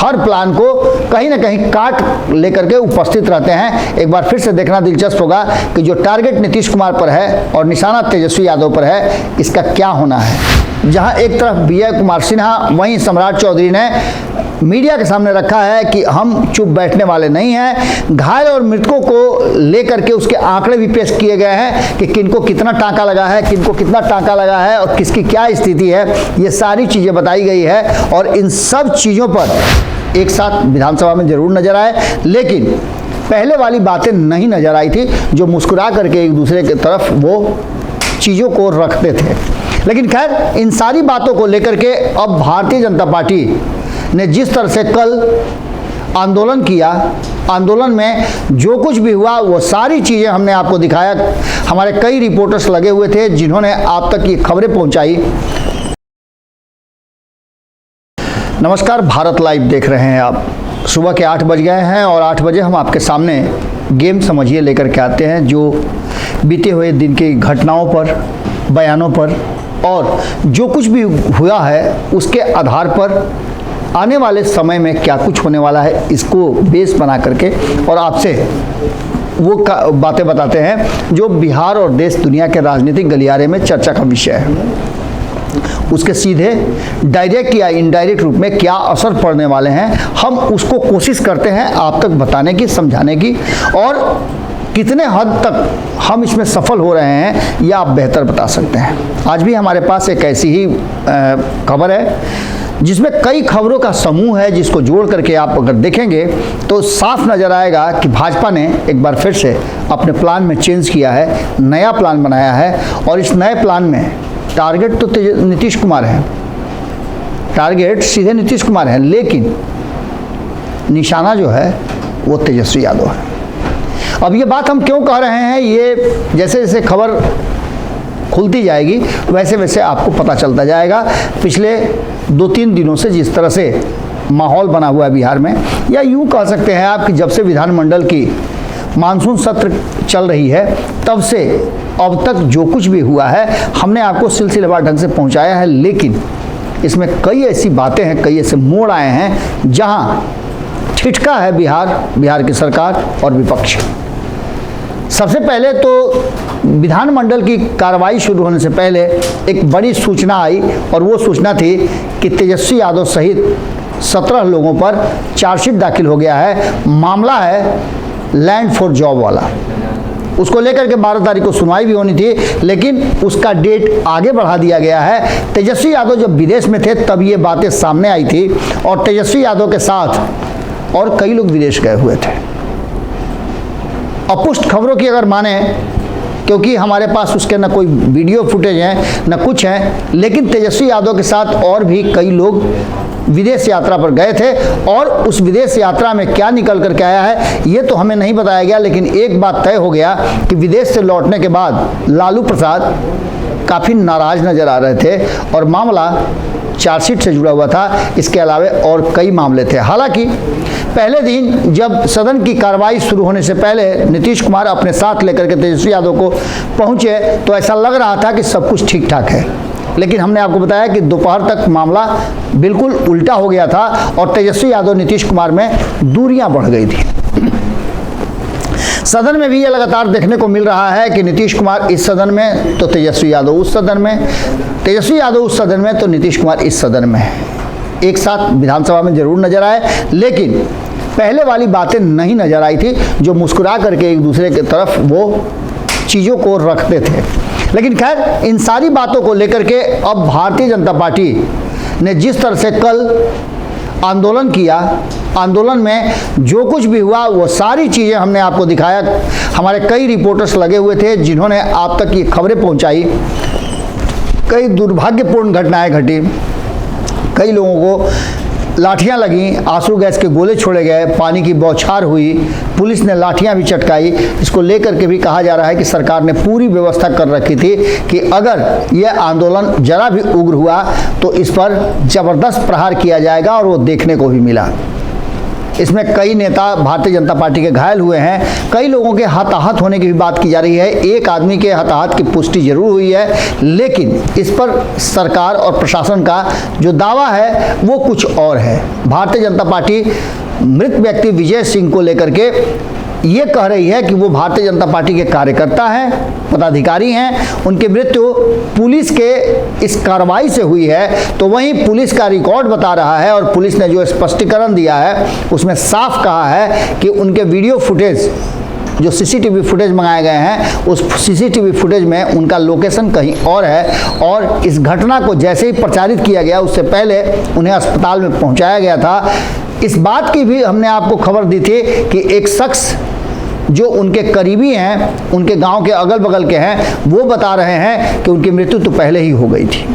हर plan को कहीं ना कहीं काट लेकर के उपस्थित रहते हैं। एक बार फिर से देखना दिलचस्प होगा कि जो टारगेट नीतीश कुमार पर है और निशाना तेजस्वी यादव पर है, इसका क्या होना है। जहां एक तरफ विजय कुमार सिन्हा, वहीं सम्राट चौधरी ने मीडिया के सामने रखा है कि हम चुप बैठने वाले नहीं हैं। घायल और मृतकों को लेकर के उसके आंकड़े भी पेश किए गए हैं कि किनको कितना टांका लगा है, किनको कितना टांका लगा है और किसकी क्या स्थिति है। ये सारी चीज़ें बताई गई है और इन सब चीज़ों पर एक साथ विधानसभा में जरूर नजर आए, लेकिन पहले वाली बातें नहीं नजर आई थी जो मुस्कुरा करके एक दूसरे की तरफ वो चीज़ों को रखते थे। लेकिन खैर, इन सारी बातों को लेकर के अब भारतीय जनता पार्टी ने जिस तरह से कल आंदोलन किया, आंदोलन में जो कुछ भी हुआ वो सारी चीज़ें हमने आपको दिखाया। हमारे कई रिपोर्टर्स लगे हुए थे जिन्होंने आप तक ये खबरें पहुंचाई। नमस्कार, भारत लाइव देख रहे हैं आप। सुबह के 8 बज गए हैं और 8 बजे हम आपके सामने गेम समझिए लेकर के आते हैं, जो बीते हुए दिन की घटनाओं पर, बयानों पर और जो कुछ भी हुआ है उसके आधार पर आने वाले समय में क्या कुछ होने वाला है, इसको बेस बना करके और आपसे वो बातें बताते हैं जो बिहार और देश दुनिया के राजनीतिक गलियारे में चर्चा का विषय है। उसके सीधे डायरेक्ट या इनडायरेक्ट रूप में क्या असर पड़ने वाले हैं, हम उसको कोशिश करते हैं आप तक बताने की, समझाने की, और कितने हद तक हम इसमें सफल हो रहे हैं यह आप बेहतर बता सकते हैं। आज भी हमारे पास एक ऐसी ही खबर है जिसमें कई खबरों का समूह है, जिसको जोड़ करके आप अगर देखेंगे तो साफ नज़र आएगा कि भाजपा ने एक बार फिर से अपने प्लान में चेंज किया है, नया प्लान बनाया है। और इस नए प्लान में टारगेट तो नीतीश कुमार है, टारगेट सीधे नीतीश कुमार है, लेकिन निशाना जो है वो तेजस्वी यादव है। अब ये बात हम क्यों कह रहे हैं, ये जैसे जैसे खबर खुलती जाएगी वैसे वैसे आपको पता चलता जाएगा। पिछले 2-3 दिनों से जिस तरह से माहौल बना हुआ है बिहार में, या यूँ कह सकते हैं आप कि जब से विधानमंडल की मानसून सत्र चल रही है तब से अब तक जो कुछ भी हुआ है हमने आपको सिलसिलेवार ढंग से पहुंचाया है। लेकिन इसमें कई ऐसी बातें हैं, कई ऐसे मोड़ आए हैं जहां ठिठका है बिहार की सरकार और विपक्ष। सबसे पहले तो विधानमंडल की कार्रवाई शुरू होने से पहले एक बड़ी सूचना आई और वो सूचना थी कि तेजस्वी यादव सहित 17 लोगों पर चार्जशीट दाखिल हो गया है। मामला है लैंड फॉर जॉब वाला। उसको लेकर के 12 तारीख को सुनवाई भी होनी थी, लेकिन उसका डेट आगे बढ़ा दिया गया है। तेजस्वी यादव जब विदेश में थे तब ये बातें सामने आई थी और तेजस्वी यादव के साथ और कई लोग विदेश गए हुए थे। अपुष्ट खबरों की अगर माने, क्योंकि हमारे पास उसके न कोई वीडियो फुटेज है न कुछ है, लेकिन तेजस्वी यादव के साथ और भी कई लोग विदेश यात्रा पर गए थे और उस विदेश यात्रा में क्या निकल करके आया है ये तो हमें नहीं बताया गया। लेकिन एक बात तय हो गया कि विदेश से लौटने के बाद लालू प्रसाद काफ़ी नाराज नज़र आ रहे थे और मामला चार्जशीट से जुड़ा हुआ था। इसके अलावा और कई मामले थे। हालांकि पहले दिन जब सदन की कार्रवाई शुरू होने से पहले नीतीश कुमार अपने साथ लेकर के तेजस्वी यादव को पहुंचे तो ऐसा लग रहा था कि सब कुछ ठीक ठाक है, लेकिन हमने आपको बताया कि दोपहर तक मामला बिल्कुल उल्टा हो गया था और तेजस्वी यादव नीतीश कुमार में दूरियां बढ़ गई थी। सदन में भी ये लगातार देखने को मिल रहा है कि नीतीश कुमार इस सदन में तो तेजस्वी यादव उस सदन में, तेजस्वी यादव उस सदन में तो नीतीश कुमार इस सदन में। एक साथ विधानसभा में जरूर नजर आए, लेकिन पहले वाली बातें नहीं नजर आई थी जो मुस्कुरा करके एक दूसरे की तरफ वो चीज़ों को रखते थे। लेकिन खैर, इन सारी बातों को लेकर के अब भारतीय जनता पार्टी ने जिस तरह से कल आंदोलन किया, आंदोलन में जो कुछ भी हुआ वो सारी चीज़ें हमने आपको दिखाया। हमारे कई रिपोर्टर्स लगे हुए थे जिन्होंने आप तक ये खबरें पहुंचाई। कई दुर्भाग्यपूर्ण घटनाएं घटी, कई लोगों को लाठियां लगी, आंसू गैस के गोले छोड़े गए, पानी की बौछार हुई, पुलिस ने लाठियां भी चटकाई। इसको लेकर के भी कहा जा रहा है कि सरकार ने पूरी व्यवस्था कर रखी थी कि अगर यह आंदोलन जरा भी उग्र हुआ तो इस पर जबरदस्त प्रहार किया जाएगा और वो देखने को भी मिला। इसमें कई नेता भारतीय जनता पार्टी के घायल हुए हैं, कई लोगों के हताहत होने की भी बात की जा रही है। एक आदमी के हताहत की पुष्टि जरूर हुई है, लेकिन इस पर सरकार और प्रशासन का जो दावा है वो कुछ और है। भारतीय जनता पार्टी मृत व्यक्ति विजय सिंह को लेकर के ये कह रही है कि वो भारतीय जनता पार्टी के कार्यकर्ता हैं, पदाधिकारी हैं, उनकी मृत्यु पुलिस के इस कार्रवाई से हुई है। तो वहीं पुलिस का रिकॉर्ड बता रहा है और पुलिस ने जो स्पष्टीकरण दिया है उसमें साफ कहा है कि उनके वीडियो फुटेज, जो सीसीटीवी फुटेज मंगाए गए हैं, उस सीसीटीवी फुटेज में उनका लोकेशन कहीं और है और इस घटना को जैसे ही प्रचारित किया गया उससे पहले उन्हें अस्पताल में पहुंचाया गया था। इस बात की भी हमने आपको खबर दी थी कि एक शख्स जो उनके करीबी हैं, उनके गांव के अगल बगल के हैं, वो बता रहे हैं कि उनकी मृत्यु तो पहले ही हो गई थी।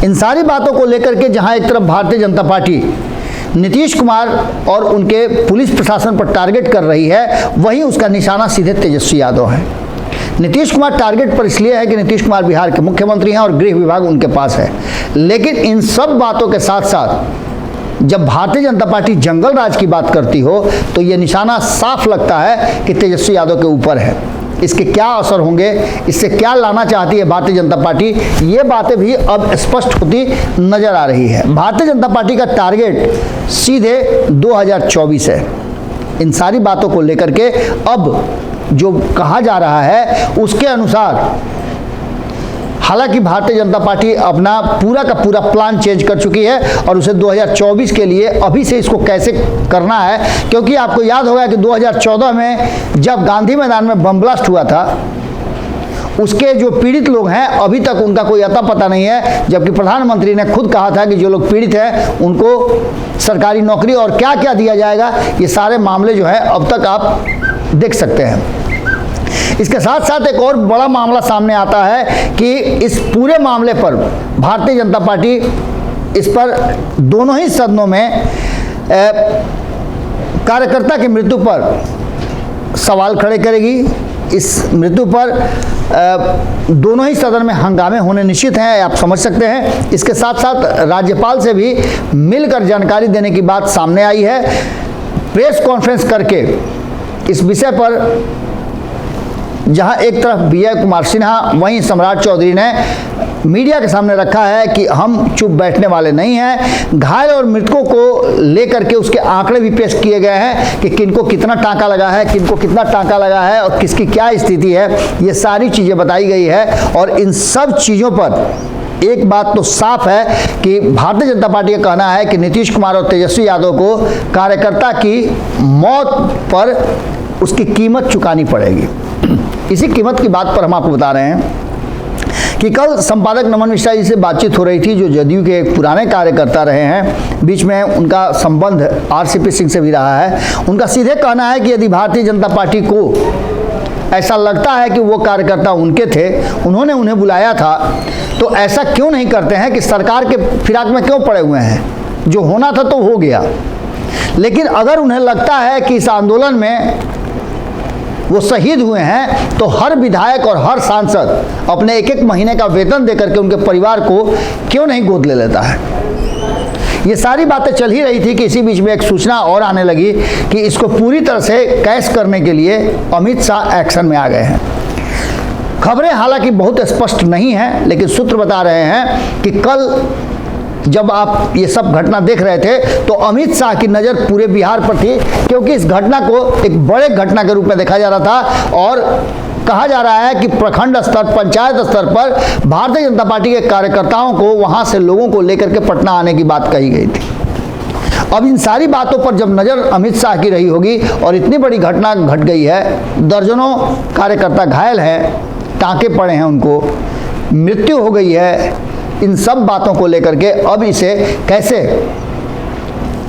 इन सारी बातों को लेकर के जहां एक तरफ भारतीय जनता पार्टी नीतीश कुमार और उनके पुलिस प्रशासन पर टारगेट कर रही है, वहीं उसका निशाना सीधे तेजस्वी यादव है। नीतीश कुमार टारगेट पर इसलिए है कि नीतीश कुमार बिहार के मुख्यमंत्री हैं और गृह विभाग उनके पास है। लेकिन इन सब बातों के साथ साथ जब भारतीय जनता पार्टी जंगल राज की बात करती हो तो ये निशाना साफ लगता है कि तेजस्वी यादव के ऊपर है। इसके क्या असर होंगे, इससे क्या लाना चाहती है भारतीय जनता पार्टी, ये बातें भी अब स्पष्ट होती नजर आ रही है। भारतीय जनता पार्टी का टारगेट सीधे 2024 है। इन सारी बातों को लेकर के अब जो कहा जा रहा है उसके अनुसार हालांकि भारतीय जनता पार्टी अपना पूरा का पूरा प्लान चेंज कर चुकी है और उसे 2024 के लिए अभी से इसको कैसे करना है, क्योंकि आपको याद होगा कि 2014 में जब गांधी मैदान में बम ब्लास्ट हुआ था, उसके जो पीड़ित लोग हैं अभी तक उनका कोई अता पता नहीं है, जबकि प्रधानमंत्री ने खुद कहा था कि जो लोग पीड़ित हैं उनको सरकारी नौकरी और क्या क्या दिया जाएगा। ये सारे मामले जो है अब तक आप देख सकते हैं। इसके साथ साथ एक और बड़ा मामला सामने आता है कि इस पूरे मामले पर भारतीय जनता पार्टी इस पर दोनों ही सदनों में कार्यकर्ता की मृत्यु पर सवाल खड़े करेगी। इस मृत्यु पर दोनों ही सदन में हंगामे होने निश्चित हैं, आप समझ सकते हैं। इसके साथ साथ राज्यपाल से भी मिलकर जानकारी देने की बात सामने आई है। प्रेस कॉन्फ्रेंस करके इस विषय पर जहां एक तरफ विजय कुमार सिन्हा, वहीं सम्राट चौधरी ने मीडिया के सामने रखा है कि हम चुप बैठने वाले नहीं हैं। घायल और मृतकों को लेकर के उसके आंकड़े भी पेश किए गए हैं कि किनको कितना टांका लगा है, किनको कितना टांका लगा है और किसकी क्या स्थिति है, ये सारी चीज़ें बताई गई है। और इन सब चीज़ों पर एक बात तो साफ है कि भारतीय जनता पार्टी का कहना है कि नीतीश कुमार और तेजस्वी यादव को कार्यकर्ता की मौत पर उसकी कीमत चुकानी पड़ेगी। इसी कीमत की बात पर हम आपको बता रहे हैं कि कल संपादक नमन मिश्रा जी से बातचीत हो रही थी, जो जदयू के एक पुराने कार्यकर्ता रहे हैं। बीच में उनका संबंध आरसीपी सिंह से भी रहा है। उनका सीधे कहना है कि यदि भारतीय जनता पार्टी को ऐसा लगता है कि वो कार्यकर्ता उनके थे, उन्होंने उन्हें बुलाया था, तो ऐसा क्यों नहीं करते हैं कि सरकार के फिराक में क्यों पड़े हुए हैं। जो होना था तो हो गया, लेकिन अगर उन्हें लगता है कि इस आंदोलन में वो शहीद हुए हैं तो हर विधायक और हर सांसद अपने एक एक महीने का वेतन देकर के उनके परिवार को क्यों नहीं गोद ले लेता है। ये सारी बातें चल ही रही थी कि इसी बीच में एक सूचना और आने लगी कि इसको पूरी तरह से कैश करने के लिए अमित शाह एक्शन में आ गए हैं। खबरें हालांकि बहुत स्पष्ट नहीं हैं, लेकिन सूत्र बता रहे हैं कि कल जब आप ये सब घटना देख रहे थे तो अमित शाह की नज़र पूरे बिहार पर थी, क्योंकि इस घटना को एक बड़े घटना के रूप में देखा जा रहा था। और कहा जा रहा है कि प्रखंड स्तर, पंचायत स्तर पर भारतीय जनता पार्टी के कार्यकर्ताओं को वहां से लोगों को लेकर के पटना आने की बात कही गई थी। अब इन सारी बातों पर जब नज़र अमित शाह की रही होगी और इतनी बड़ी घटना घट गई है, दर्जनों कार्यकर्ता घायल हैं, टाँके पड़े हैं, उनको मृत्यु हो गई है, इन सब बातों को लेकर के अब इसे कैसे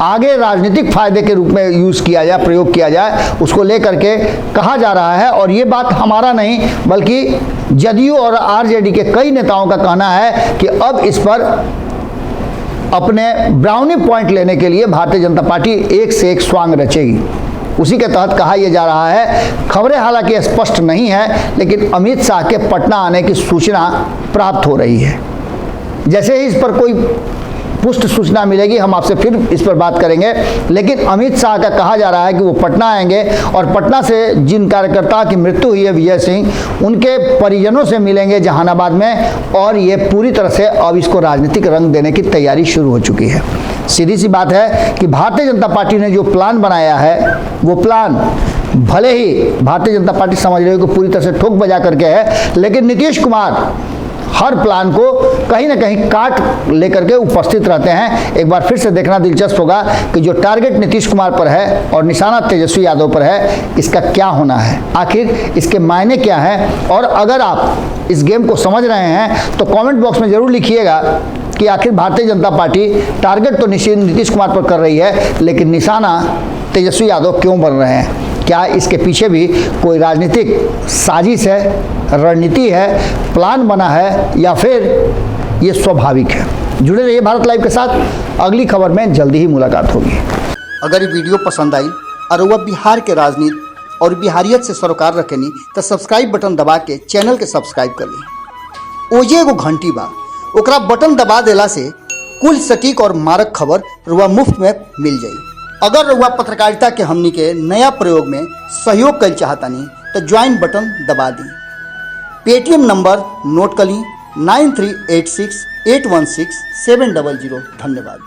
आगे राजनीतिक फायदे के रूप में यूज़ किया जाए, प्रयोग किया जाए, उसको लेकर के कहा जा रहा है। और ये बात हमारा नहीं बल्कि जदयू और आरजेडी के कई नेताओं का कहना है कि अब इस पर अपने ब्राउनी पॉइंट लेने के लिए भारतीय जनता पार्टी एक से एक स्वांग रचेगी। उसी के तहत कहा यह जा रहा है। खबरें हालांकि स्पष्ट नहीं है, लेकिन अमित शाह के पटना आने की सूचना प्राप्त हो रही है। जैसे ही इस पर कोई पुष्ट सूचना मिलेगी हम आपसे फिर इस पर बात करेंगे। लेकिन अमित शाह का कहा जा रहा है कि वो पटना आएंगे और पटना से जिन कार्यकर्ता की मृत्यु हुई है विजय सिंह, उनके परिजनों से मिलेंगे जहानाबाद में, और ये पूरी तरह से अब इसको राजनीतिक रंग देने की तैयारी शुरू हो चुकी है। सीधी सी बात है कि भारतीय जनता पार्टी ने जो प्लान बनाया है वो प्लान भले ही भारतीय जनता पार्टी समझ रही है कि पूरी तरह से ठोक बजा करके है, लेकिन नीतीश कुमार हर प्लान को कहीं ना कहीं काट लेकर के उपस्थित रहते हैं। एक बार फिर से देखना दिलचस्प होगा कि जो टारगेट नीतीश कुमार पर है और निशाना तेजस्वी यादव पर है, इसका क्या होना है, आखिर इसके मायने क्या हैं। और अगर आप इस गेम को समझ रहे हैं तो कमेंट बॉक्स में ज़रूर लिखिएगा कि आखिर भारतीय जनता पार्टी टारगेट तो नीतीश कुमार पर कर रही है, लेकिन निशाना तेजस्वी यादव क्यों बन रहे हैं। क्या इसके पीछे भी कोई राजनीतिक साजिश है, रणनीति है, प्लान बना है, या फिर ये स्वाभाविक है। जुड़े रहिए भारत लाइव के साथ, अगली खबर में जल्दी ही मुलाकात होगी। अगर ये वीडियो पसंद आई और वह बिहार के राजनीति और बिहारियत से सरोकार रखेनी तो सब्सक्राइब बटन दबा के चैनल के सब्सक्राइब कर ली। ओजे एगो घंटी बा, ओकरा बटन दबा देला से कुल सटीक और मारक खबर रुआ मुफ्त में मिल जाई। अगर रुआ पत्रकारिता के हमनी के नया प्रयोग में सहयोग कर चाहतानी तो ज्वाइन बटन दबा दी। पेटीएम नंबर नोट कर ली 9386816700। धन्यवाद।